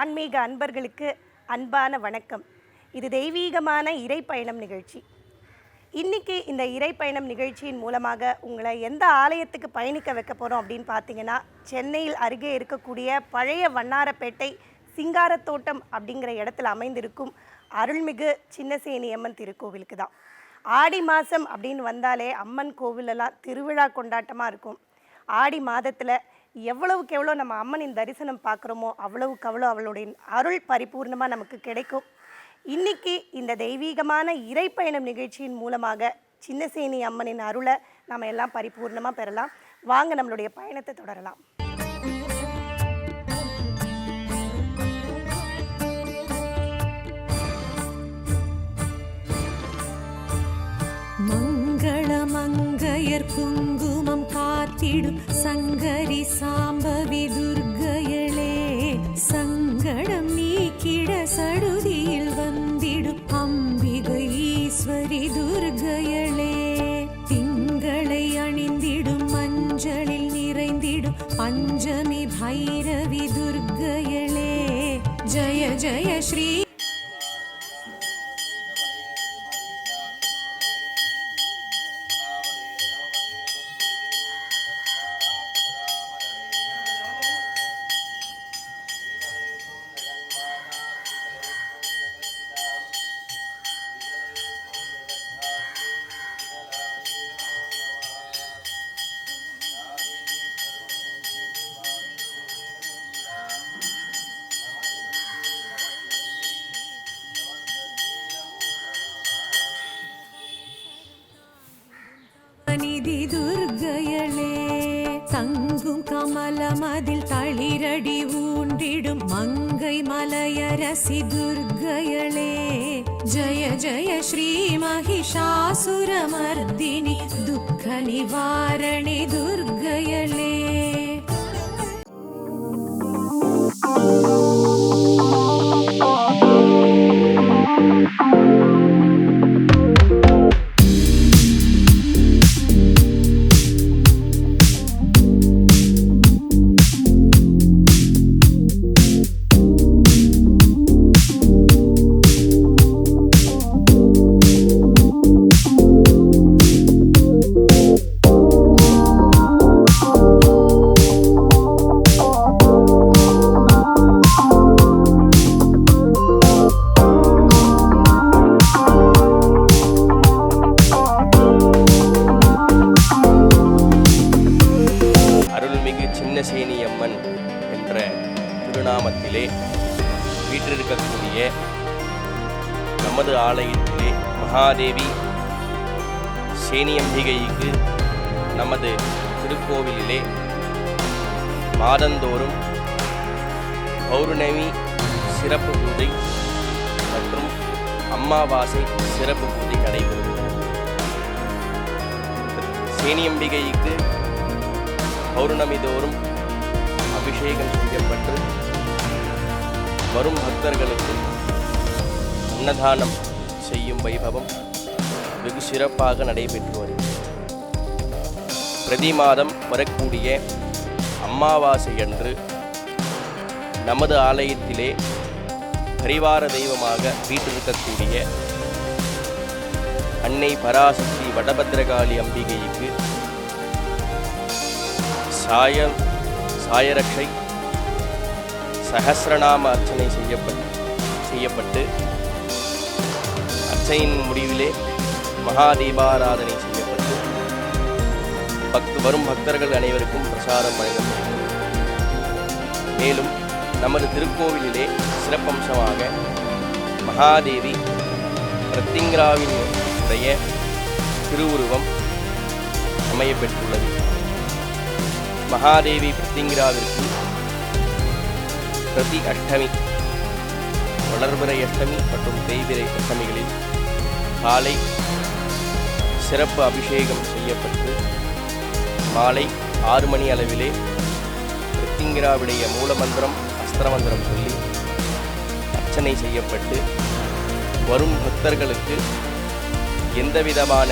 ஆன்மீக அன்பர்களுக்கு அன்பான வணக்கம். இது தெய்வீகமான இறைப்பயணம் நிகழ்ச்சி. இன்றைக்கி இந்த இறைப்பயணம் நிகழ்ச்சியின் மூலமாக உங்களை எந்த ஆலயத்துக்கு பயணிக்க வைக்க போகிறோம் அப்படின்னு பார்த்தீங்கன்னா, சென்னையில் அருகே இருக்கக்கூடிய பழைய வண்ணாரப்பேட்டை சிங்காரத்தோட்டம் அப்படிங்கிற இடத்துல அமைந்திருக்கும் அருள்மிகு சின்னசேனி அம்மன் திருக்கோவிலுக்கு தான். ஆடி மாதம் அப்படின்னு வந்தாலே அம்மன் கோவிலெல்லாம் திருவிழா கொண்டாட்டமாக இருக்கும். ஆடி மாதத்தில் எவ்வளவுக்கு எவ்வளோ நம்ம அம்மனின் தரிசனம் பார்க்குறோமோ அவ்வளவுக்கு அவ்வளோ அவளுடைய அருள் பரிபூர்ணமாக நமக்கு கிடைக்கும். இன்றைக்கி இந்த தெய்வீகமான இறைப்பயணம் நிகழ்ச்சியின் மூலமாக சின்னசேனி அம்மனின் அருளை நம்ம எல்லாம் பரிபூர்ணமாக பெறலாம். வாங்க நம்மளுடைய பயணத்தை தொடரலாம். மங்களமங்கையர் குங்குமம் காத்திடும் சங்கரி சாம்பவி துர்க்கையளே, சங்கடம் நீக்கிட சடுதியில் வந்திடும் அம்பிகை ஈஸ்வரி துர்க்கையளே, திங்களை அணிந்திடும் மஞ்சளில் நிறைந்திடும் பஞ்சமி பைரவி துர்க்கையளே, ஜய ஜய ஸ்ரீ நிதி துர்க்கையளே, தங்கும் கமலமதில் தளிரடி ஊண்டிடும் மங்கை மலையரசி துர்க்கையளே, ஜய ஜய ஸ்ரீ மகிஷாசுரமர்தினி துக்க நிவாரணி துர்க்கையளே. சின்னசேனி அம்மன் என்ற திருநாமத்திலே வீற்றிருக்கக்கூடிய நமது ஆலயத்திலே மகாதேவி சேனியம்பிகைக்கு நமது திருக்கோவிலிலே மாதந்தோறும் பௌர்ணமி சிறப்பு பூஜை மற்றும் அமாவாசை சிறப்பு பூஜை நடைபெறுகிறது. சேனியம்பிகைக்கு பௌர்ணமி தோறும் அபிஷேகம் செய்யப்பட்டு வரும் பக்தர்களுக்கு அன்னதானம் செய்யும் வைபவம் வெகு சிறப்பாக நடைபெற்று வருகிறது. பிரதி மாதம் வரக்கூடிய அமாவாசை அன்று நமது ஆலயத்திலே பரிவார தெய்வமாக வீற்றிருக்கக்கூடிய அன்னை பராசக்தி வடபத்ரகாளி அம்பிகைக்கு சாயரக்ஷை சஹஸ்ரநாம அர்ச்சனை செய்யப்பட்டு அர்ச்சனையின் முடிவிலே மகாதீபாராதனை செய்யப்பட்டு வரும் பக்தர்கள் அனைவருக்கும் பிரசாதம் வழங்கப்படுகிறது. மேலும் நமது திருக்கோவிலிலே சிறப்பம்சமாக மகாதேவி பிரத்திங்கராவினுடைய திருவுருவம் அமையப்பெற்றுள்ளது. மகாதேவி பிரத்திங்கிராவிற்கு பிரதி அஷ்டமி, வளர்பிறை அஷ்டமி மற்றும் தேய்பிறை அஷ்டமிகளில் காலை சிறப்பு அபிஷேகம் செய்யப்பட்டு மாலை 6 மணி அளவிலே பிரத்திங்கிராவுடைய மூலமந்திரம் அஸ்திரமந்திரம் சொல்லி அர்ச்சனை செய்யப்பட்டு வரும் பக்தர்களுக்கு எந்தவிதமான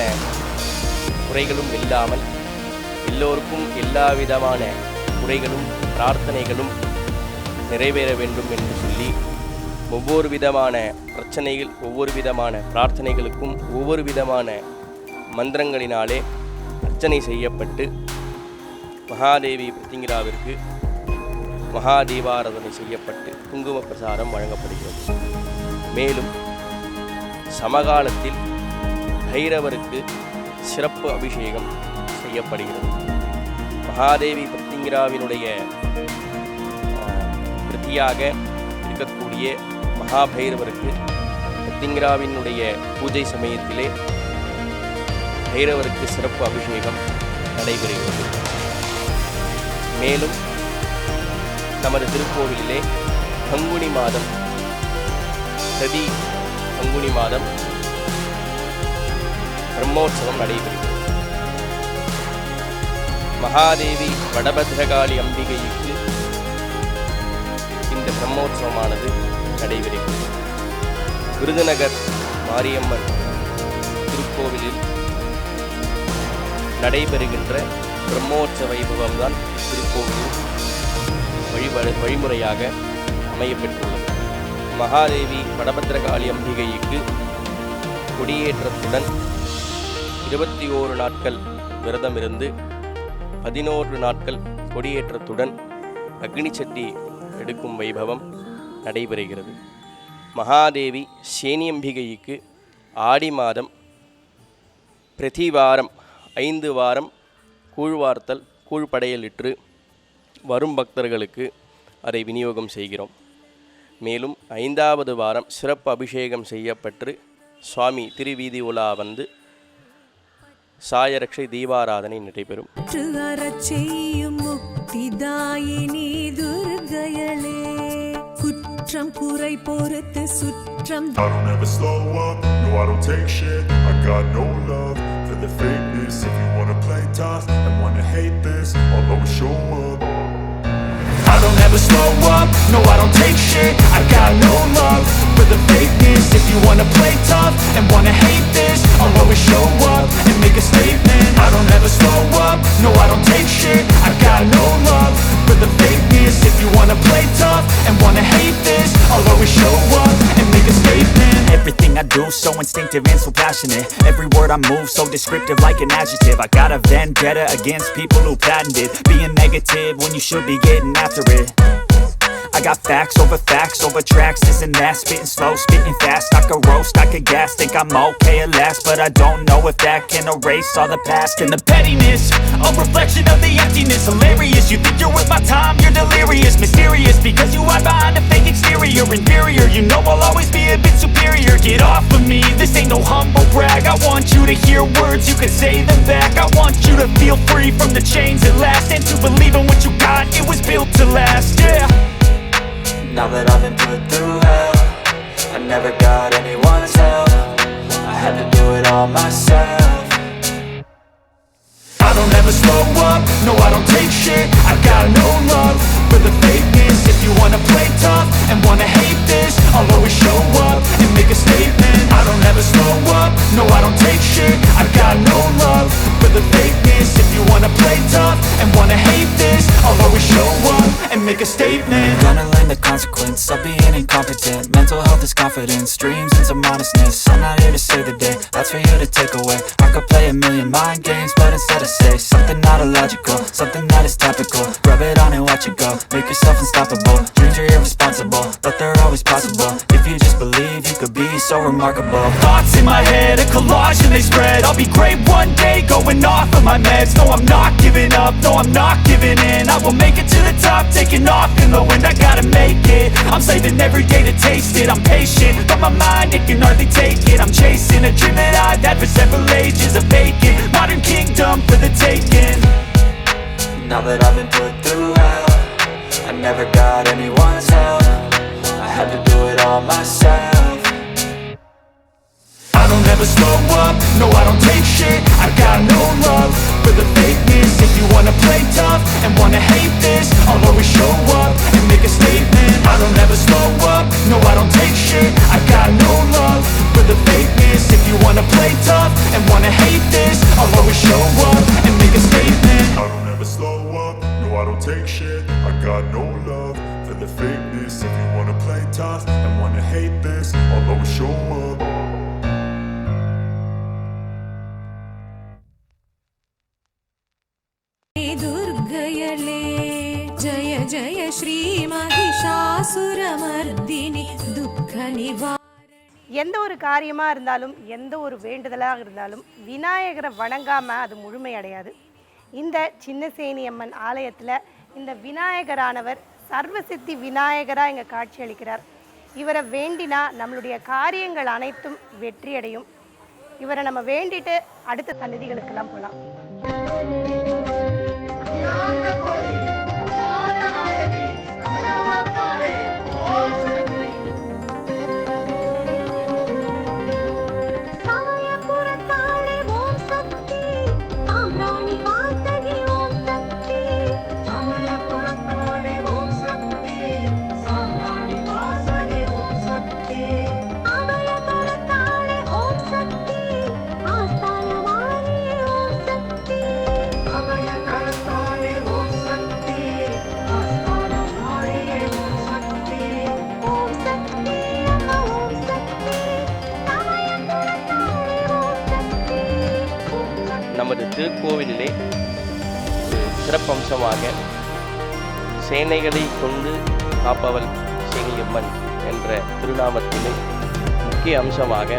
குறைகளும் இல்லாமல் எல்லோருக்கும் எல்லா விதமான குறைகளும் பிரார்த்தனைகளும் நிறைவேற வேண்டும் என்று சொல்லி ஒவ்வொரு விதமான பிரச்சனைகள், ஒவ்வொரு விதமான பிரார்த்தனைகளுக்கும் ஒவ்வொரு விதமான மந்திரங்களினாலே அர்ச்சனை செய்யப்பட்டு மகாதேவி பிரத்திங்கிராவிற்கு மகாதீபாராதனை செய்யப்பட்டு குங்கும பிரசாரம் வழங்கப்படுகிறது. மேலும் சமகாலத்தில் பைரவருக்கு சிறப்பு அபிஷேகம் செய்யப்படுகிறது. மகாதேவி பிரத்திங்கிராவினுடைய பிரதியாக இருக்கக்கூடிய மகாபைரவருக்கு பிரத்திங்கிராவினுடைய பூஜை சமயத்திலே பைரவருக்கு சிறப்பு அபிஷேகம் நடைபெறுகிறது. மேலும் நமது திருக்கோவிலிலே பங்குனி மாதம் பிரதி பங்குனி மாதம் பிரம்மோற்சவம் நடைபெறுகிறது. மகாதேவி வடபத்ரகாளி அம்பிகைக்கு இந்த பிரம்மோற்சவமானது நடைபெறுகிறது. விருதுநகர் மாரியம்மன் திருக்கோவிலில் நடைபெறுகின்ற பிரம்மோற்சவ வைபவம்தான் திருக்கோவிலில் வழிமுறையாக அமையப்பெற்றுள்ளது. மகாதேவி வடபத்ரகாளி அம்பிகைக்கு கொடியேற்றத்துடன் 21 நாட்கள் விரதம் இருந்து 11 நாட்கள் கொடியேற்றத்துடன் அக்னி சட்டி எடுக்கும் வைபவம் நடைபெறுகிறது. மகாதேவி சேனியம்பிகைக்கு ஆடி மாதம் பிரதி வாரம் 5 வாரம் கூழ்வார்த்தல், கூழ்படையலிட்டு வரும் பக்தர்களுக்கு அதை விநியோகம் செய்கிறோம். மேலும் 5வது வாரம் சிறப்பு அபிஷேகம் செய்யப்பட்டு சுவாமி திருவீதி உலா வந்து சாயரட்சை தீபாராதனை நடைபெறும். முக்திதாயினி துர்க்கையளே, குற்றம் குறை பொறுத்து சுற்றம். I don't ever slow up, no I don't take shit. I got no love for the fakeness. If you wanna play tough and wanna hate this, I'll always show up. I don't ever slow up, no I don't take shit. I got no love for the fakeness. If you wanna play tough and wanna hate this, I'll always show up and make a statement. I don't ever slow up, no I don't take shit. I got no love for the fakeness. If you wanna play tough and wanna hate this, I'll always show up and make a statement. Everything I do so instinctive and so passionate. Every word I move so descriptive like an adjective. I got a vendetta against people who patented being negative when you should be getting after it. I got facts over tracks, this and that. Spitting slow, spitting fast. I could roast, I could gas. Think I'm okay at last, but I don't know if that can erase all the past. And the pettiness, a reflection of the emptiness. Hilarious, you think you're worth my time, you're delirious. Mysterious, because you hide behind a fake exterior. Inferior, you know I'll always be a bit superior. Get off of me, this ain't no humble brag. I want you to hear words, you can say them back. I want you to feel free from the chains at last, and to believe in what you got, it was built to last, yeah. Now that I've been put through hell, I never got anyone's help. I had to do it all myself. I don't ever slow up, no I don't take shit. I got no love for the fakeness. If you wanna play tough and wanna hate this, I'll always show up and make a statement. I don't ever slow up, no I don't take shit. I got no love for the fakeness. If you wanna play tough and wanna hate this, I'll always show up and make a statement. Gonna learn the consequence of being incompetent. Mental health is confidence, dreams and some honestness. I'm not here to save the day, that's for you to take away. I could play a million mind games, but instead I say something not illogical, something that is topical. Rub it on and watch it go, make yourself unstoppable. Dreams are irresponsible, but they're always possible. If you just believe, you could be so remarkable. Thoughts in my head, a collage and they spread. I'll be great one day, going off of my meds. No, I'm not giving up, no, I'm not giving in. I will make it to the top, taking off in the wind. I gotta make it, I'm saving every day to taste it. I'm patient, but my mind, it can hardly take it. I'm chasing a dream that I've had for several ages. A vacant, modern kingdom for the taking. Now that I've been put through hell, I never got anyone's help. I had to do it all myself. I don't ever slow up, no I don't take shit. I got no love for the fakeness. If you wanna play tough and wanna hate this, I'll always show up and make a statement. I don't ever slow up, no I don't take shit. I got no love for the fakeness. If you wanna play tough and wanna hate this, I'll always show up and make a statement. I don't ever slow up, no I don't take shit. I got no love for the fakeness. Shri Mahishasuramardini दुःख निवार எந்த ஒரு காரியமாக இருந்தாலும் எந்த ஒரு வேண்டுதலாக இருந்தாலும் விநாயகரை வணங்காமல் அது முழுமையடையாது. இந்த சின்னசேனி அம்மன் ஆலயத்தில் இந்த விநாயகரானவர் சர்வசித்தி விநாயகராக இங்கே காட்சி அளிக்கிறார். இவரை வேண்டினா நம்மளுடைய காரியங்கள் அனைத்தும் வெற்றியடையும். இவரை நம்ம வேண்டிட்டு அடுத்த சன்னதிகளுக்கெல்லாம் போகலாம். நமது திருக்கோவிலிலே சிறப்பம்சமாக சேனைகளை கொண்டு காப்பவள் சேனியம்மன் என்ற திருநாமத்திலே முக்கிய அம்சமாக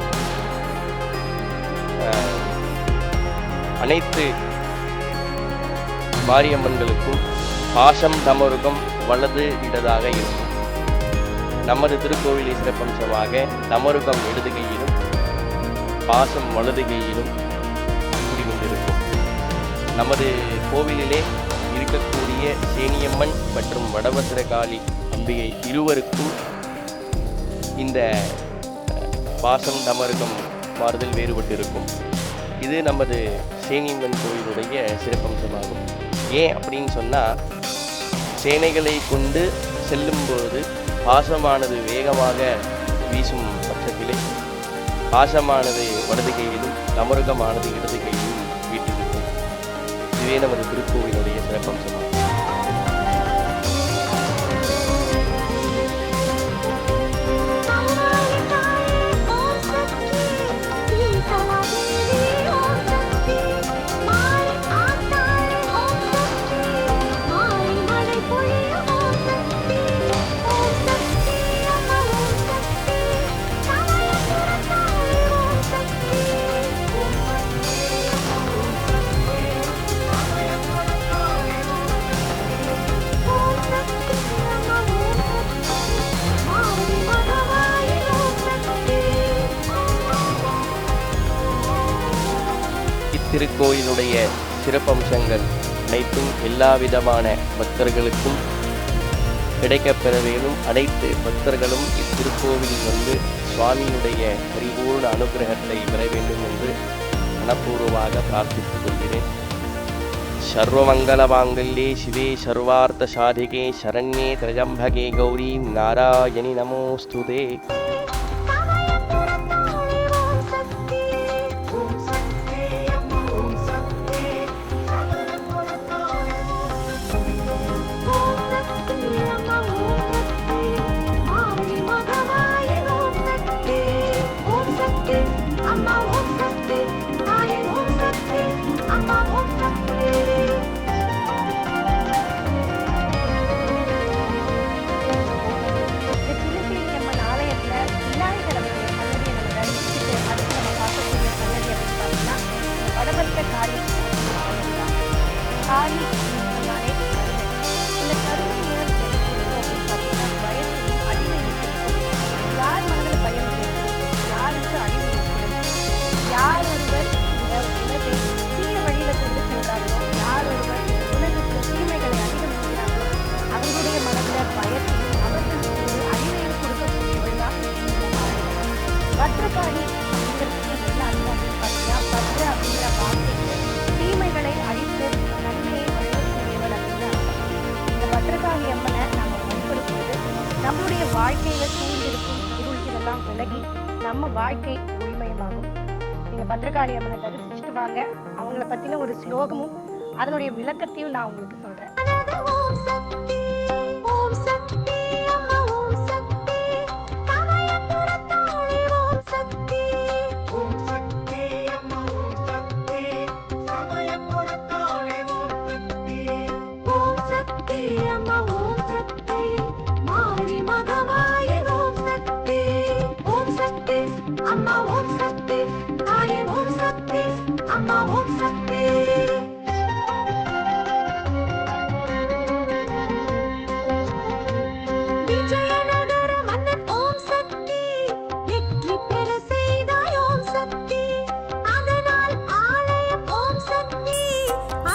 அனைத்து மாரியம்மன்களுக்கும் பாசம் தமருகம் வலது இடதாக இருக்கும். நமது திருக்கோவிலை சிறப்பம்சமாக தமருகம் இடதுகையிலும் பாசம் வலதுகையிலும் குடிகொண்டிருக்கும். நமது கோவிலிலே இருக்கக்கூடிய சேனியம்மன் மற்றும் வடபத்திரகாளி அம்பிகை இருவருக்கும் இந்த பாசம் தமருகம் மாறுதல் வேறுபட்டிருக்கும். இது நமது சேனியம்மன் கோவிலுடைய சிறப்பம்சமாகும். ஏன் அப்படின்னு சொன்னால், சேனைகளை கொண்டு செல்லும்போது பாசமானது வேகமாக வீசும் பட்சத்திலே பாசமானது வலது கையிலும் தமருகமானது இடது கையிலும் வீட்டிருக்கும். இதுவே நமது திருக்கோவிலுடைய சிறப்பம்சமாகும். திருக்கோயிலுடைய சிறப்பம்சங்கள் அனைத்தும் எல்லா விதமான பக்தர்களுக்கும் கிடைக்கப்பெற வேண்டும். அனைத்து பக்தர்களும் இத்திருக்கோவிலில் வந்து சுவாமியினுடைய பரிபூர்ண அனுகிரகத்தை பெற வேண்டும் என்று மனப்பூர்வமாக பிரார்த்தித்துக் கொள்கிறேன். சர்வமங்கல மாங்கல்யே சிவே சர்வார்த்த சாதிகே சரண்யே திரஜம்பகே கௌரி நாராயணி நமோஸ்துதே. தீமைகளை அழித்து நன்மையை வழங்கக்கூடியவள் அப்படின்னா இந்த பத்ரகாளி அம்மனை நம்ம வழிபடும்போது நம்மளுடைய வாழ்க்கையில சூழ்ந்திருக்கும் இருள்களெல்லாம் விலகி நம்ம வாழ்க்கை ஒளிமயமாகும். நீங்க பத்ரகாளி அம்மனை தரிசிச்சுட்டு வாங்க. அவங்கள பத்தின ஒரு ஸ்லோகமும் அதனுடைய விளக்கத்தையும் நான் உங்களுக்கு சொல்றேன். Om Shakti, Amma Om Shakti. ஓம் சக்தி. விஜயநகர மன்னன் ஓம் சக்தி, வெற்றி பெற செய்தாய் ஓம் சக்தி. அதனால் ஆலயம் ஓம் சக்தி,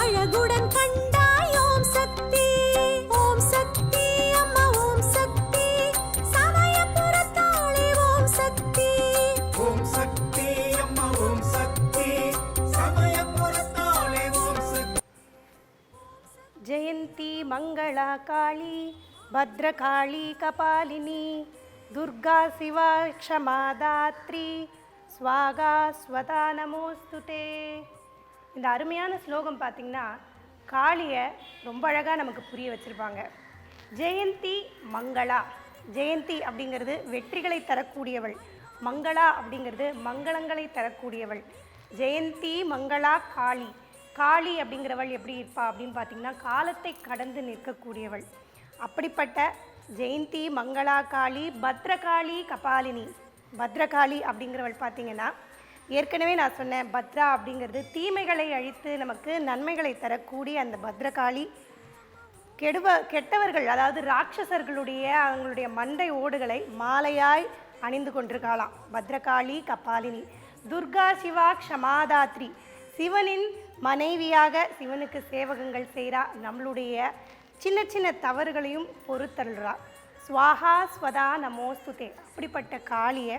அழகுடன் கண்டாய் ஓம் சக்தி. ஓம் சக்தி அம்மா ஓம் சக்தி, சமயபுரத்தாளே ஓம் சக்தி. ஓம் சக்தி அம்மா ஓம் சக்தி, சமயபுரத்தாளே ஓம் சக்தி. ஜெயந்தி மங்களா காளி பத்ரகாளி கபாலினி துர்கா சிவா க்ஷமாதாத்ரி ஸ்வாகா ஸ்வதா நமோஸ்துதே. இந்த அருமையான ஸ்லோகம் பார்த்திங்கன்னா காளியை ரொம்ப அழகாக நமக்கு புரிய வச்சுருப்பாங்க. ஜெயந்தி மங்களா, ஜெயந்தி அப்படிங்கிறது வெற்றிகளை தரக்கூடியவள், மங்களா அப்படிங்கிறது மங்களங்களை தரக்கூடியவள். ஜெயந்தி மங்களா காளி, காளி அப்படிங்கிறவள் எப்படி இருப்பா அப்படின்னு பார்த்திங்கன்னா காலத்தை கடந்து நிற்கக்கூடியவள். அப்படிப்பட்ட ஜெயந்தி மங்களா காளி பத்ரகாளி கபாலினி. பத்ரகாளி அப்படிங்கிறவள் பார்த்திங்கன்னா ஏற்கனவே நான் சொன்னேன், பத்ரா அப்படிங்கிறது தீமைகளை அழித்து நமக்கு நன்மைகளை தரக்கூடிய அந்த பத்ரகாளி கெட்டவர்கள் அதாவது ராட்சசர்களுடைய அவங்களுடைய மண்டை ஓடுகளை மாலையாய் அணிந்து கொண்டிருக்காளாம். பத்ரகாளி கபாலினி. துர்கா சிவா க்ஷமாதாத்ரி, சிவனின் மனைவியாக சிவனுக்கு சேவகங்கள் செய்கிறா, நம்மளுடைய சின்ன சின்ன தவறுகளையும் பொறுத்தருள்றா. ஸ்வாகா ஸ்வதா நமோஸ்துதே. அப்படிப்பட்ட காளியை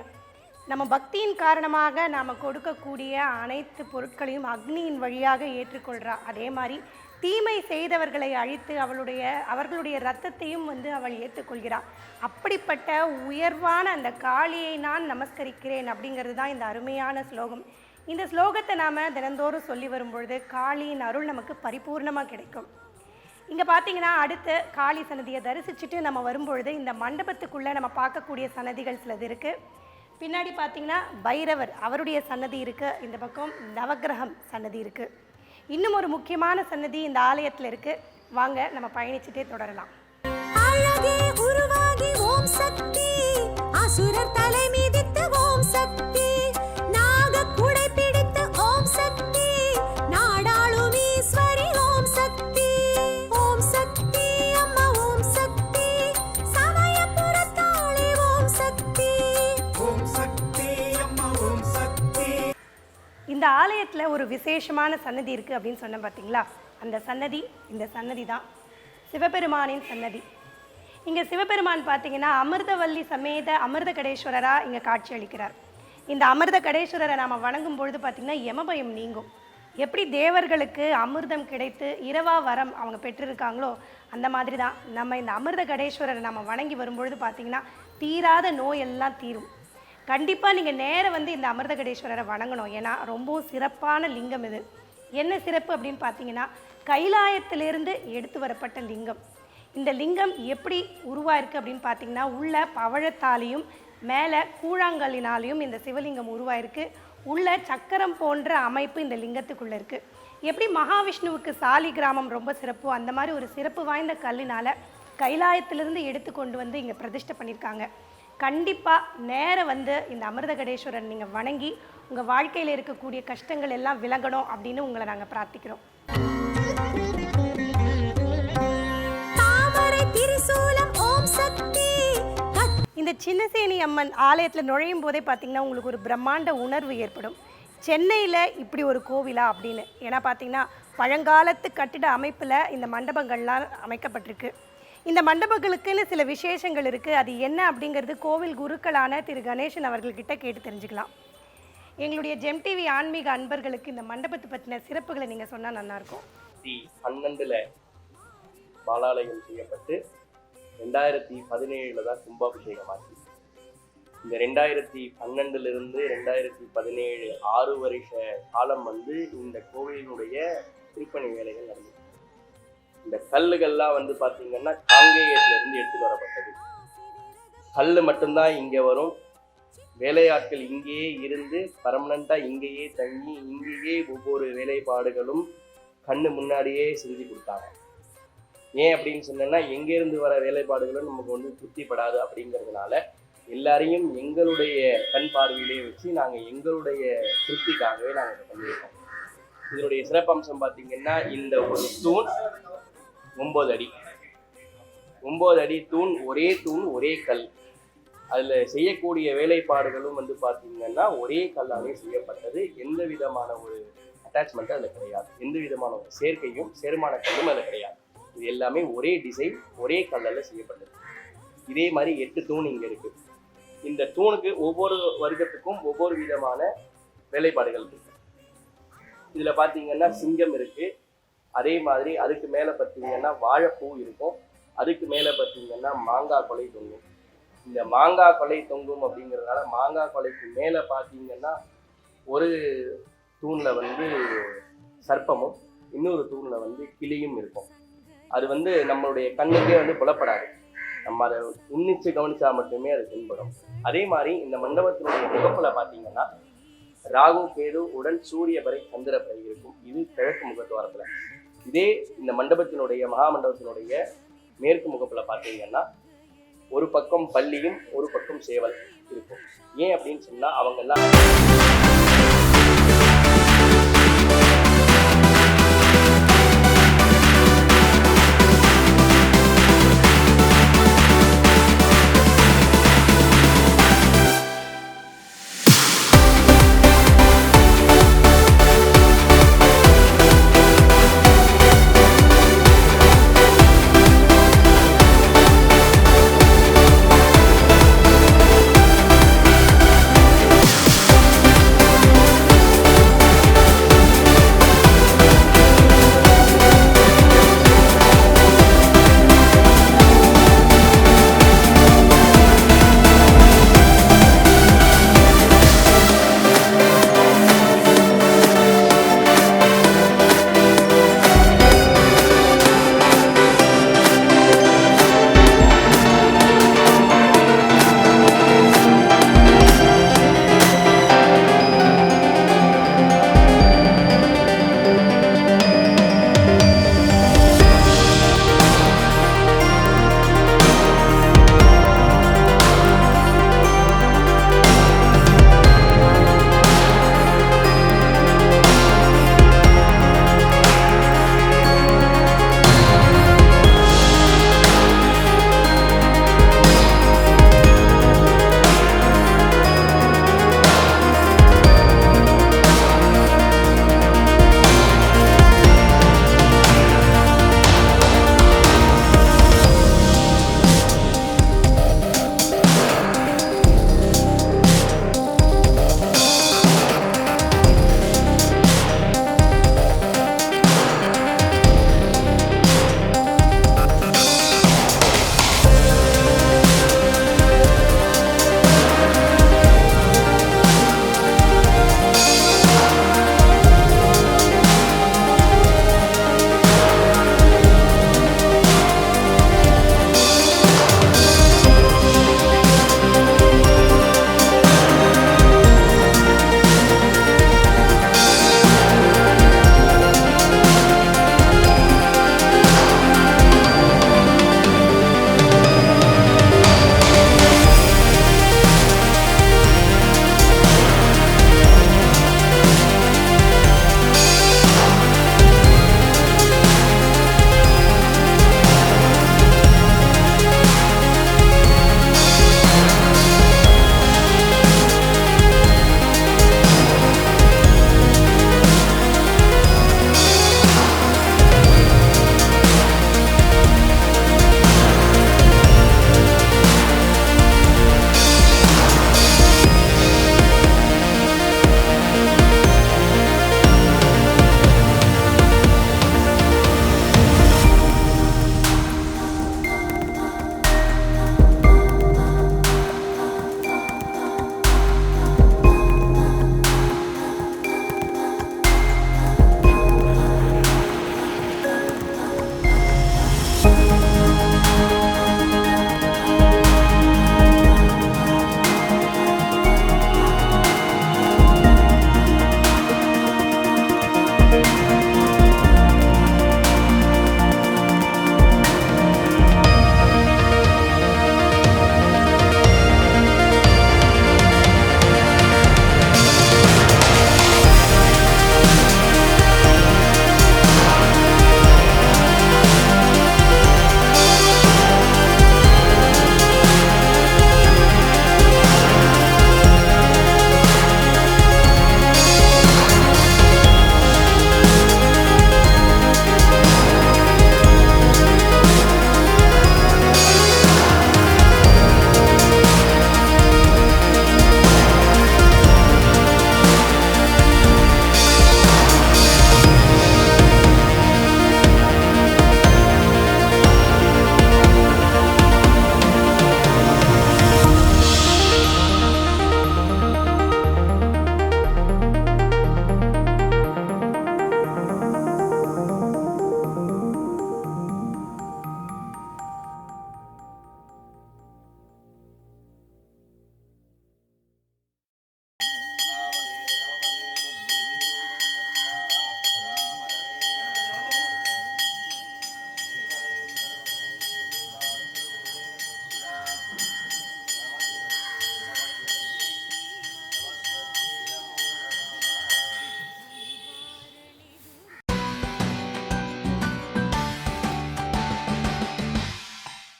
நம்ம பக்தியின் காரணமாக நாம் கொடுக்கக்கூடிய அனைத்து பொருட்களையும் அக்னியின் வழியாக ஏற்றுக்கொள்கிறா. அதே மாதிரி தீமை செய்தவர்களை அழித்து அவர்களுடைய இரத்தத்தையும் அவள் ஏற்றுக்கொள்கிறாள். அப்படிப்பட்ட உயர்வான அந்த காளியை நான் நமஸ்கரிக்கிறேன் அப்படிங்கிறது தான் இந்த அருமையான ஸ்லோகம். இந்த ஸ்லோகத்தை நாம் தினந்தோறும் சொல்லி வரும்பொழுது காளியின் அருள் நமக்கு பரிபூர்ணமாக கிடைக்கும். இங்கே பார்த்தீங்கன்னா அடுத்து காளி சன்னதியை தரிசிச்சுட்டு நம்ம வரும்பொழுது இந்த மண்டபத்துக்குள்ளே நம்ம பார்க்கக்கூடிய சன்னதிகள் சிலது இருக்குது. பின்னாடி பார்த்தீங்கன்னா பைரவர் அவருடைய சன்னதி இருக்குது, இந்த பக்கம் நவக்கிரகம் சன்னதி இருக்குது. இன்னும் ஒரு முக்கியமான சன்னதி இந்த ஆலயத்தில் இருக்குது. வாங்க நம்ம பயணிச்சுட்டே தொடரலாம். அழகே உருவாகி ஓம் சக்தி, அசுரர் தலை மிதித்து ஓம் சக்தி, நாக குடை பிடித்து ஓம் சக்தி, நாடாளும் ஈஸ்வரி ஓம் சக்தி. ஓம் சக்தி அம்மா ஓம் சக்தி, சமயபுரத்தாளே ஓம் சக்தி. ஓம் சக்தி அம்மா ஓம் சக்தி. இந்த ஆலயத்தில் ஒரு விசேஷமான சன்னதி இருக்குது அப்படின்னு சொன்னேன் பார்த்தீங்களா, அந்த சன்னதி இந்த சன்னதி தான் சிவபெருமானின் சன்னதி. இங்கே சிவபெருமான் பார்த்தீங்கன்னா அமிர்தவல்லி சமேத அமிர்த கடேஸ்வரராக இங்கே காட்சி அளிக்கிறார். இந்த அமிர்த கடேஸ்வரரை நாம் வணங்கும் பொழுது பார்த்திங்கன்னா யமபயம் நீங்கும். எப்படி தேவர்களுக்கு அமிர்தம் கிடைத்து இரவா வரம் அவங்க பெற்றிருக்காங்களோ அந்த மாதிரி தான் நம்ம இந்த அமிர்த கடேஸ்வரரை நம்ம வணங்கி வரும்பொழுது பார்த்திங்கன்னா தீராத நோயெல்லாம் தீரும். கண்டிப்பாக நீங்கள் நேராக இந்த அமிர்த கடேஸ்வரரை வணங்கணும். ஏன்னா ரொம்பவும் சிறப்பான லிங்கம் இது. என்ன சிறப்பு அப்படின்னு பார்த்தீங்கன்னா கைலாயத்திலிருந்து எடுத்து வரப்பட்ட லிங்கம். இந்த லிங்கம் எப்படி உருவாயிருக்கு அப்படின்னு பார்த்தீங்கன்னா உள்ள பவழத்தாலையும் மேலே கூழாங்கல்லினாலையும் இந்த சிவலிங்கம் உருவாயிருக்கு. உள்ள சக்கரம் போன்ற அமைப்பு இந்த லிங்கத்துக்குள்ளே இருக்குது. எப்படி மகாவிஷ்ணுவுக்கு சாலி கிராமம் ரொம்ப சிறப்போ அந்த மாதிரி ஒரு சிறப்பு வாய்ந்த கல்லினால் கைலாயத்திலிருந்து எடுத்து கொண்டு இங்கே பிரதிஷ்டை பண்ணியிருக்காங்க. கண்டிப்பாக நேராக இந்த அமிர்த கடேஸ்வரன் நீங்கள் வணங்கி உங்கள் வாழ்க்கையில் இருக்கக்கூடிய கஷ்டங்கள் எல்லாம் விலகணும் அப்படின்னு உங்களை நாங்கள் பிரார்த்திக்கிறோம். இந்த சின்னசேனி அம்மன் ஆலயத்தில் நுழையும் போதே பார்த்தீங்கன்னா உங்களுக்கு ஒரு பிரம்மாண்ட உணர்வு ஏற்படும். சென்னையில் இப்படி ஒரு கோவிலா அப்படின்னு. ஏன்னா பார்த்தீங்கன்னா பழங்காலத்து கட்டிட அமைப்பில் இந்த மண்டபங்கள்லாம் அமைக்கப்பட்டிருக்கு. இந்த மண்டபங்களுக்குன்னு சில விசேஷங்கள் இருக்குது. அது என்ன அப்படிங்கிறது கோவில் குருக்களான திரு கணேசன் அவர்கள்கிட்ட கேட்டு தெரிஞ்சுக்கலாம். எங்களுடைய ஜெம் டிவி ஆன்மீக அன்பர்களுக்கு இந்த மண்டபத்தை பற்றின சிறப்புகளை நீங்கள் சொன்னால் நல்லாயிருக்கும். 2012 பாலாலயம் செய்யப்பட்டு 2017 தான் கும்பாபிஷேகம் ஆச்சு. இந்த 2012 2017 6 வருஷ காலம் இந்த கோவிலினுடைய திருப்பணி வேலைகள் நடந்தது. இந்த கல்லுகள்லாம் பார்த்தீங்கன்னா காங்கேயத்திலிருந்து எடுத்து வரப்பட்டது. கல் மட்டும்தான் இங்கே வரும். வேலையாட்கள் இங்கேயே இருந்து பர்மனண்ட்டாக இங்கேயே தங்கி இங்கேயே ஒவ்வொரு வேலைப்பாடுகளும் கண்ணு முன்னாடியே செஞ்சு கொடுத்தாங்க. ஏன் அப்படின்னு சொன்னேன்னா எங்கேருந்து வர வேலைப்பாடுகளும் நமக்கு திருப்திப்படாது அப்படிங்கிறதுனால எல்லாரையும் எங்களுடைய கண் பார்வையிலே வச்சு நாங்கள் எங்களுடைய திருப்திக்காகவே நாங்கள் பண்ணியிருக்கோம். இதனுடைய சிறப்பம்சம் பார்த்தீங்கன்னா இந்த ஒரு தூண் 9 அடி 9 அடி தூண், ஒரே கல். அதில் செய்யக்கூடிய வேலைப்பாடுகளும் வந்து பார்த்தீங்கன்னா ஒரே கல்லாலே செய்யப்பட்டது. எந்த விதமான ஒரு அட்டாச்மெண்ட்டும் அதில் கிடையாது, எந்த விதமான ஒரு சேர்க்கையும் செருமான கல்லும் அதில் கிடையாது. இது எல்லாமே ஒரே டிசைன், ஒரே கல்லால் செய்யப்பட்டது. இதே மாதிரி 8 தூண் இங்கே இருக்குது. இந்த தூணுக்கு ஒவ்வொரு வர்க்கத்துக்கும் ஒவ்வொரு விதமான வேலைப்பாடுகள் இருக்கு. இதில் பார்த்தீங்கன்னா சிங்கம் இருக்குது, அதே மாதிரி அதுக்கு மேலே பார்த்தீங்கன்னா வாழைப்பூ இருக்கும், அதுக்கு மேலே பார்த்தீங்கன்னா மாங்காய் கொலை தொங்கும். இந்த மாங்காய் கொலை தொங்கும் அப்படிங்கிறதுனால மாங்காய் கொலைக்கு மேலே பார்த்தீங்கன்னா ஒரு தூணில் வந்து சர்ப்பமும் இன்னொரு தூணில் வந்து கிளியும் இருக்கும். அது வந்து நம்மளுடைய கண்ணுக்கே வந்து புலப்படாது, நம்ம அதை உன்னிச்சு கவனிச்சா மட்டுமே அது தென்படும். அதே மாதிரி இந்த மண்டபத்தினுடைய முகப்பில் பார்த்தீங்கன்னா ராகு கேது உடன் சூரியபரை சந்திரபரை இருக்கும். இது கிழக்கு முகத்துவாரத்தில். இதே இந்த மண்டபத்தினுடைய மகாமண்டபத்தினுடைய மேற்கு முகப்பில் பார்த்தீங்கன்னா ஒரு பக்கம் பள்ளியும் ஒரு பக்கம் சேவல் இருக்கும். ஏன் அப்படின்னு சொன்னால் அவங்கெல்லாம்